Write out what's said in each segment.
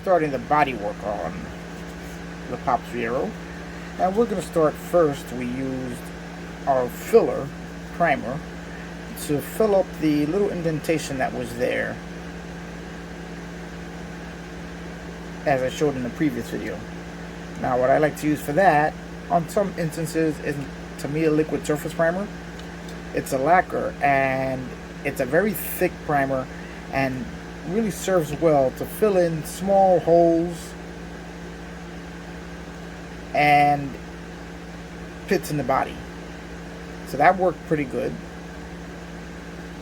starting the body work on the Pop Fiero. And we're going to start first. We used our filler primer to fill up the little indentation that was there, as I showed in the previous video. Now what I like to use for that, on some instances, is to me a liquid surface primer. It's a lacquer and it's a very thick primer and really serves well to fill in small holes and pits in the body. So that worked pretty good.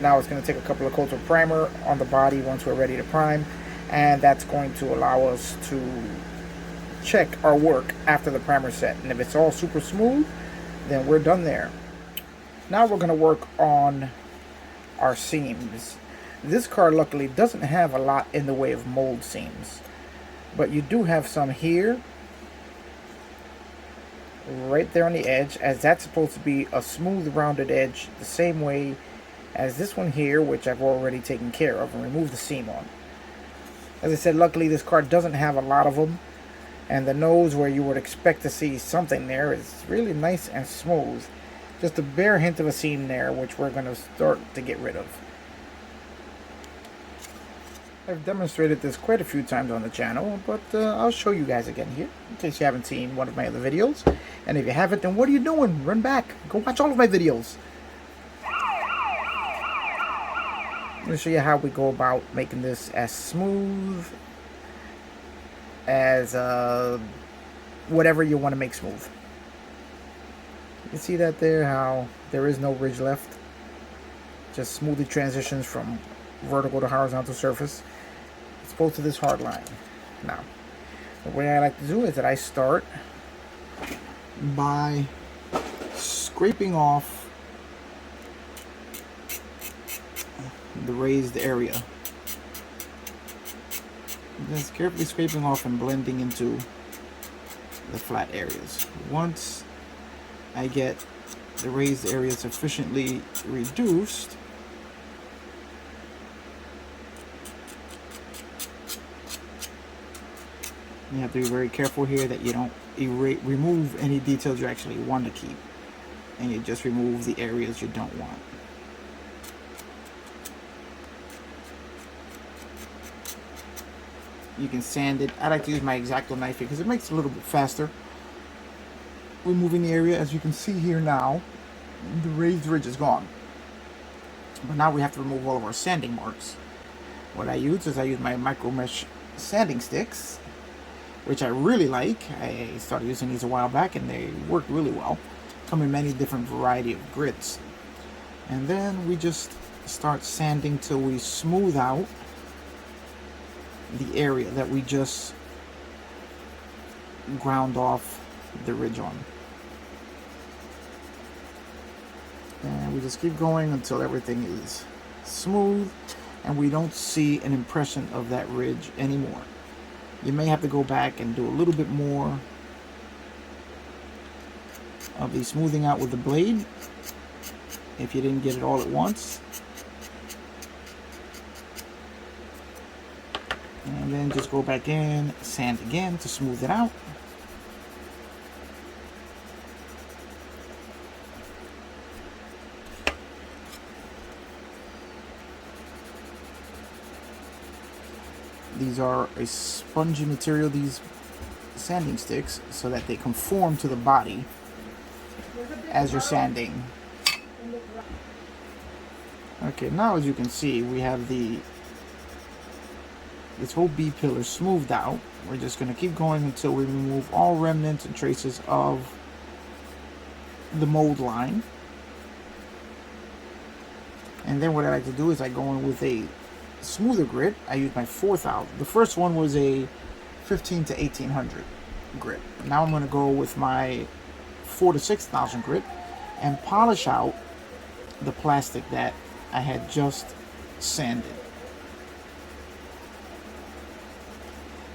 Now it's going to take a couple of coats of primer on the body once we're ready to prime, and that's going to allow us to check our work after the primer set. And if it's all super smooth, then we're done there. Now we're going to work on our seams. This car luckily doesn't have a lot in the way of mold seams, but you do have some here, right there on the edge, as that's supposed to be a smooth rounded edge, the same way as this one here, which I've already taken care of and removed the seam on. As I said, luckily this car doesn't have a lot of them, and the nose, where you would expect to see something there, is really nice and smooth. Just a bare hint of a seam there, which we're going to start to get rid of. I've demonstrated this quite a few times on the channel, but I'll show you guys again here, in case you haven't seen one of my other videos. And if you haven't, then what are you doing? Run back. Go watch all of my videos. I'm going to show you how we go about making this as smooth as whatever you want to make smooth. You can see that there, how there is no ridge left. Just smoothly transitions from vertical to horizontal surface. It's opposed to this hard line. Now, the way I like to do is that I start by scraping off the raised area. Just carefully scraping off and blending into the flat areas. Once I get the raised area sufficiently reduced, you have to be very careful here that you don't remove any details you actually want to keep, and you just remove the areas you don't want. You can sand it. I like to use my X-Acto knife because it makes it a little bit faster. Removing the area, as you can see here now, the raised ridge is gone. But now we have to remove all of our sanding marks. What I use is I use my micro mesh sanding sticks, which I really like. I started using these a while back and they work really well. Come in many different variety of grits. And then we just start sanding till we smooth out the area that we just ground off the ridge on. And we just keep going until everything is smooth and we don't see an impression of that ridge anymore. You may have to go back and do a little bit more of the smoothing out with the blade if you didn't get it all at once. And then just go back in, sand again to smooth it out. These are a spongy material, these sanding sticks, so that they conform to the body as you're sanding. Okay, now as you can see, we have this whole B pillar smoothed out. We're just going to keep going until we remove all remnants and traces of the mold line. And then what I like to do is I go in with a smoother grit. I use my 4000. The first one was a 15 to 1800 grit. Now I'm going to go with my 4 to 6000 grit and polish out the plastic that I had just sanded.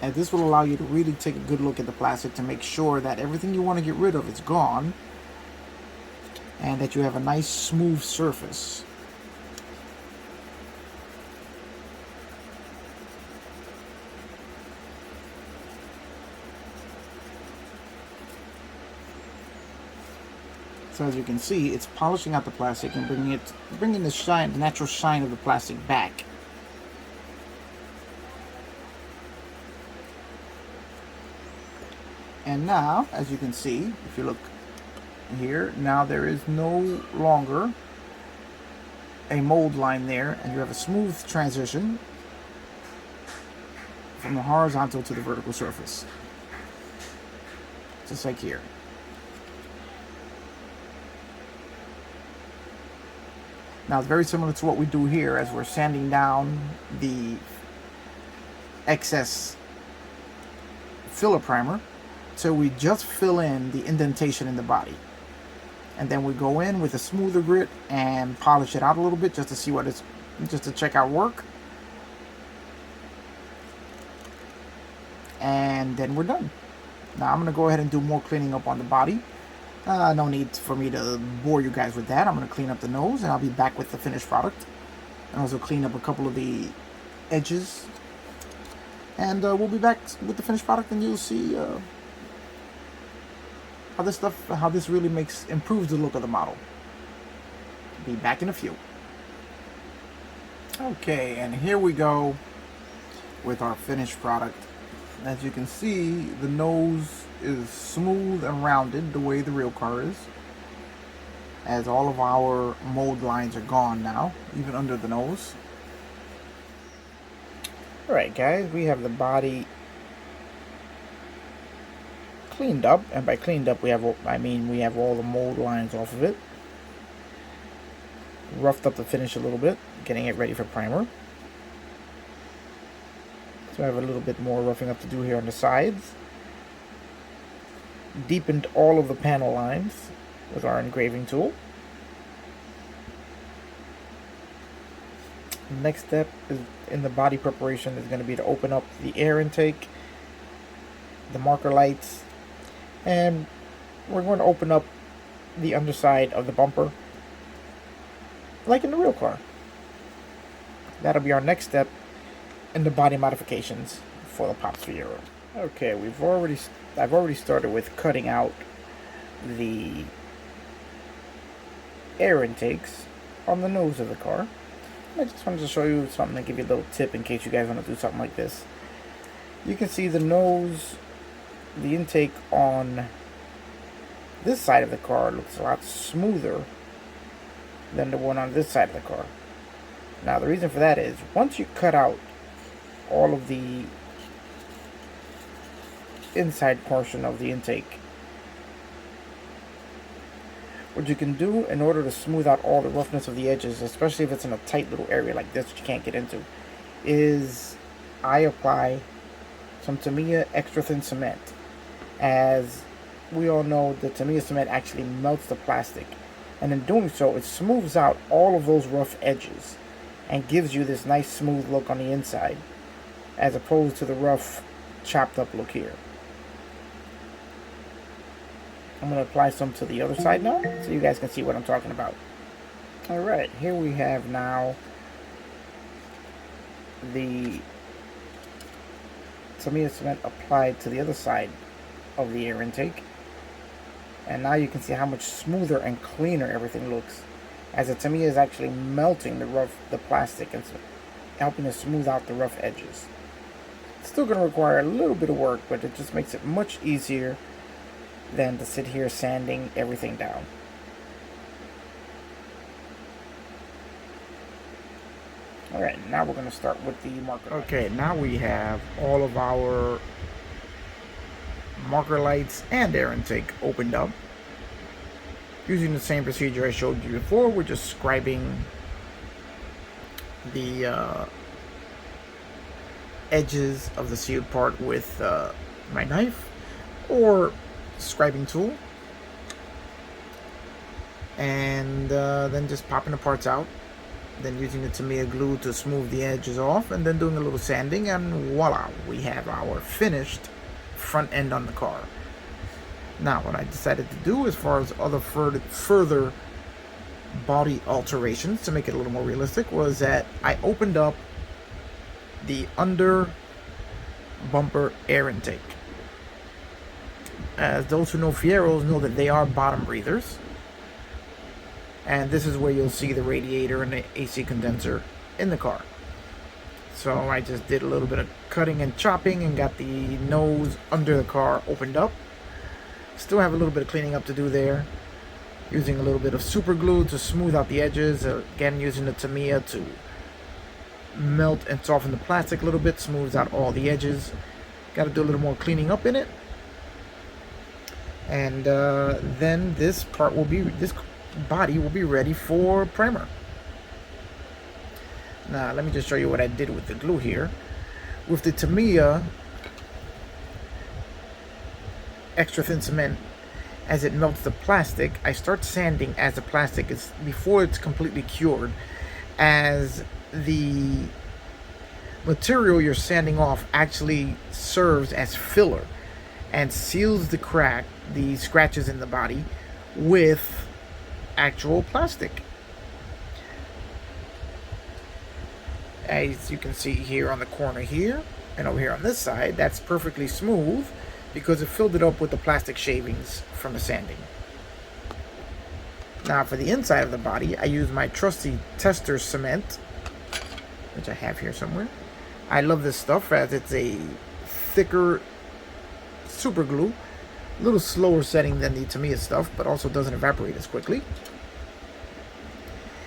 And this will allow you to really take a good look at the plastic to make sure that everything you want to get rid of is gone and that you have a nice smooth surface. So as you can see, it's polishing out the plastic and bringing the shine, the natural shine of the plastic back. And now, as you can see, if you look here, now there is no longer a mold line there, and you have a smooth transition from the horizontal to the vertical surface. Just like here. Now it's very similar to what we do here as we're sanding down the excess filler primer. So we just fill in the indentation in the body. And then we go in with a smoother grit and polish it out a little bit just to see what it's, just to check our work. And then we're done. Now I'm going to go ahead and do more cleaning up on the body. No need for me to bore you guys with that. I'm going to clean up the nose and I'll be back with the finished product. And also clean up a couple of the edges. And we'll be back with the finished product and you'll see how this really improves the look of the model. Be back in a few. Okay, and here we go with our finished product. As you can see, the nose is smooth and rounded the way the real car is, as all of our mold lines are gone now, even under the nose. Alright guys, we have the body cleaned up, and by cleaned up we have all the mold lines off of it. Roughed up the finish a little bit, getting it ready for primer. So I have a little bit more roughing up to do here on the sides. Deepened all of the panel lines with our engraving tool. Next step is in the body preparation is going to be to open up the air intake, the marker lights, and we're going to open up the underside of the bumper like in the real car. That'll be our next step in the body modifications for the Pops Fiero. Okay, I've already started with cutting out the air intakes on the nose of the car. I just wanted to show you something to give you a little tip in case you guys want to do something like this. You can see the nose, the intake on this side of the car looks a lot smoother than the one on this side of the car. Now the reason for that is once you cut out all of the inside portion of the intake, what you can do in order to smooth out all the roughness of the edges, especially if it's in a tight little area like this that you can't get into, is I apply some Tamiya extra thin cement. As we all know, the Tamiya cement actually melts the plastic, and in doing so it smooths out all of those rough edges and gives you this nice smooth look on the inside, as opposed to the rough chopped up look here. I'm going to apply some to the other side now so you guys can see what I'm talking about. Alright, here we have now the Tamiya cement applied to the other side of the air intake, and now you can see how much smoother and cleaner everything looks, as the Tamiya is actually melting the plastic and helping to smooth out the rough edges. It's still going to require a little bit of work, but it just makes it much easier than to sit here sanding everything down. Alright, now we're going to start with the marker. Okay, now we have all of our marker lights and air intake opened up. Using the same procedure I showed you before, we're just scribing the edges of the sealed part with my knife or scribing tool, and then just popping the parts out, then using the Tamiya glue to smooth the edges off, and then doing a little sanding, and voila, we have our finished front end on the car. Now what I decided to do as far as other further body alterations to make it a little more realistic was that I opened up the under bumper air intake. As those who know Fieros know that they are bottom breathers, And this is where you'll see the radiator and the AC condenser in the car. So I just did a little bit of cutting and chopping and got the nose under the car opened up. Still have a little bit of cleaning up to do there. Using a little bit of super glue to smooth out the edges. Again, using the Tamiya to melt and soften the plastic a little bit, smooths out all the edges. Got to do a little more cleaning up in it. And then this body will be ready for primer. Now, let me just show you what I did with the glue here. With the Tamiya extra thin cement, as it melts the plastic, I start sanding as the plastic is, before it's completely cured, as the material you're sanding off actually serves as filler and seals the scratches in the body with actual plastic. As you can see here on the corner here, and over here on this side, that's perfectly smooth because it filled it up with the plastic shavings from the sanding. Now for the inside of the body, I use my trusty tester cement, which I have here somewhere. I love this stuff as it's a thicker super glue, a little slower setting than the Tamiya stuff, but also doesn't evaporate as quickly.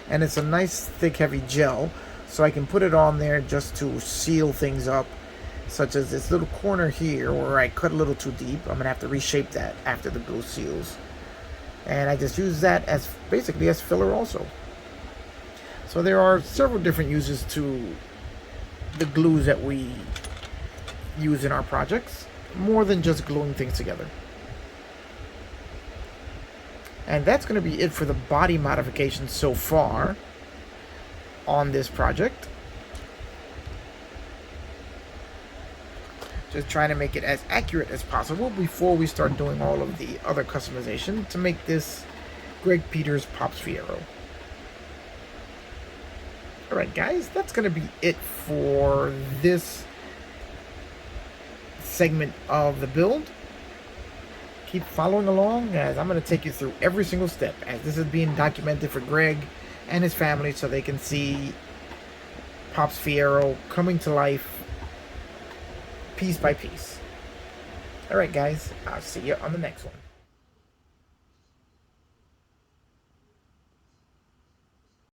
And it's a nice thick heavy gel, so I can put it on there just to seal things up, such as this little corner here where I cut a little too deep. I'm gonna have to reshape that after the glue seals, and I just use that as basically as filler also. So there are several different uses to the glues that we use in our projects, more than just gluing things together. And that's going to be it for the body modifications so far on this project. Just trying to make it as accurate as possible before we start doing all of the other customization to make this Greg Peters Pops Fiero. Alright guys, that's going to be it for this segment of the build. Keep following along as I'm going to take you through every single step as this is being documented for Greg and his family so they can see Pops Fiero coming to life piece by piece. Alright guys, I'll see you on the next one.